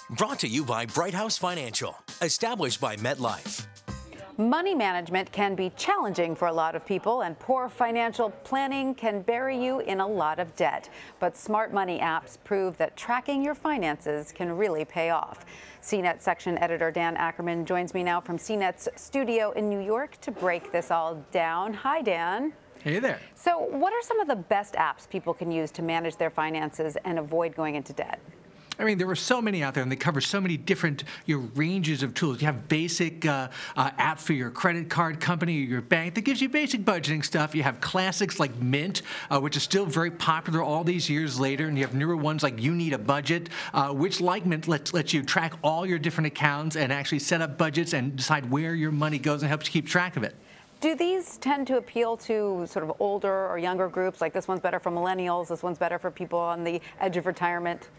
Brought to you by Bright House Financial, established by MetLife. Money management can be challenging for a lot of people, and poor financial planning can bury you in a lot of debt. But smart money apps prove that tracking your finances can really pay off. CNET section editor Dan Ackerman joins me now from CNET's studio in New York to break this all down. Hi, Dan. Hey there. So what are some of the best apps people can use to manage their finances and avoid going into debt? I mean, there are so many out there, and they cover so many different ranges of tools. You have basic app for your credit card company or your bank that gives you basic budgeting stuff. You have classics like Mint, which is still very popular all these years later, and you have newer ones like You Need a Budget, which, like Mint, lets you track all your different accounts and actually set up budgets and decide where your money goes and helps you keep track of it. Do these tend to appeal to sort of older or younger groups? Like this one's better for millennials, this one's better for people on the edge of retirement?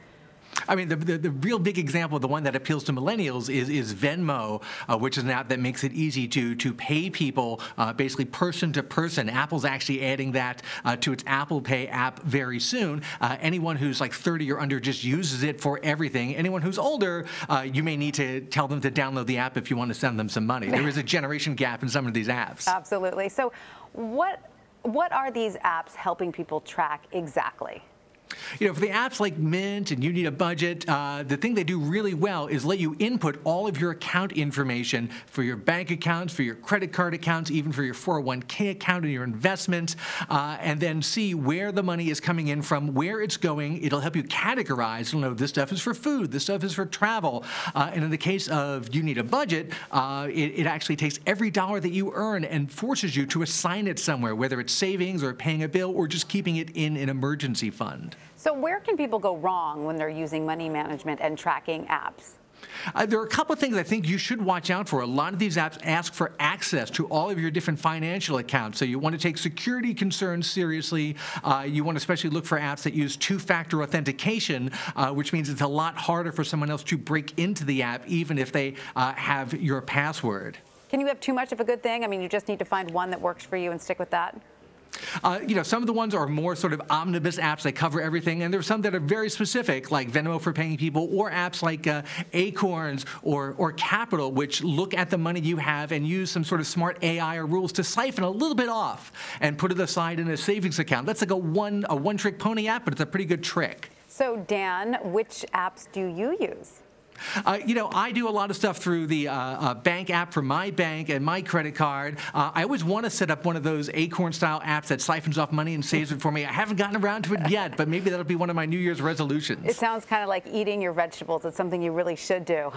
I mean, the real big example, the one that appeals to millennials, is Venmo, which is an app that makes it easy to pay people basically person to person. Apple's actually adding that to its Apple Pay app very soon. Anyone who's like 30 or under just uses it for everything. Anyone who's older, you may need to tell them to download the app if you want to send them some money. There is a generation gap in some of these apps. Absolutely. So what are these apps helping people track exactly? You know, for the apps like Mint and You Need a Budget, the thing they do really well is let you input all of your account information for your bank accounts, for your credit card accounts, even for your 401k account and your investments, and then see where the money is coming in from, where it's going. It'll help you categorize. It'll know this stuff is for food, this stuff is for travel. And in the case of You Need a Budget, it actually takes every dollar that you earn and forces you to assign it somewhere, whether it's savings or paying a bill or just keeping it in an emergency fund. So where can people go wrong when they're using money management and tracking apps? There are a couple of things I think you should watch out for. A lot of these apps ask for access to all of your different financial accounts. So you want to take security concerns seriously. You want to especially look for apps that use two-factor authentication, which means it's a lot harder for someone else to break into the app, even if they have your password. Can you have too much of a good thing? I mean, you just need to find one that works for you and stick with that? You know, some of the ones are more sort of omnibus apps that cover everything, and there's some that are very specific, like Venmo for paying people, or apps like Acorns or Capital, which look at the money you have and use some sort of smart AI or rules to siphon a little bit off and put it aside in a savings account. That's like a one-trick pony app, but it's a pretty good trick. So, Dan, which apps do you use? You know, I do a lot of stuff through the bank app for my bank and my credit card. I always want to set up one of those Acorn-style apps that siphons off money and saves it for me. I haven't gotten around to it yet, but maybe that'll be one of my New Year's resolutions. It sounds kind of like eating your vegetables. It's something you really should do.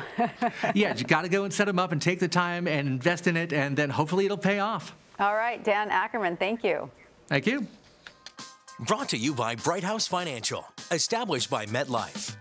Yeah, you got to go and set them up and take the time and invest in it, and then hopefully it'll pay off. All right, Dan Ackerman, thank you. Thank you. Brought to you by Bright House Financial, established by MetLife.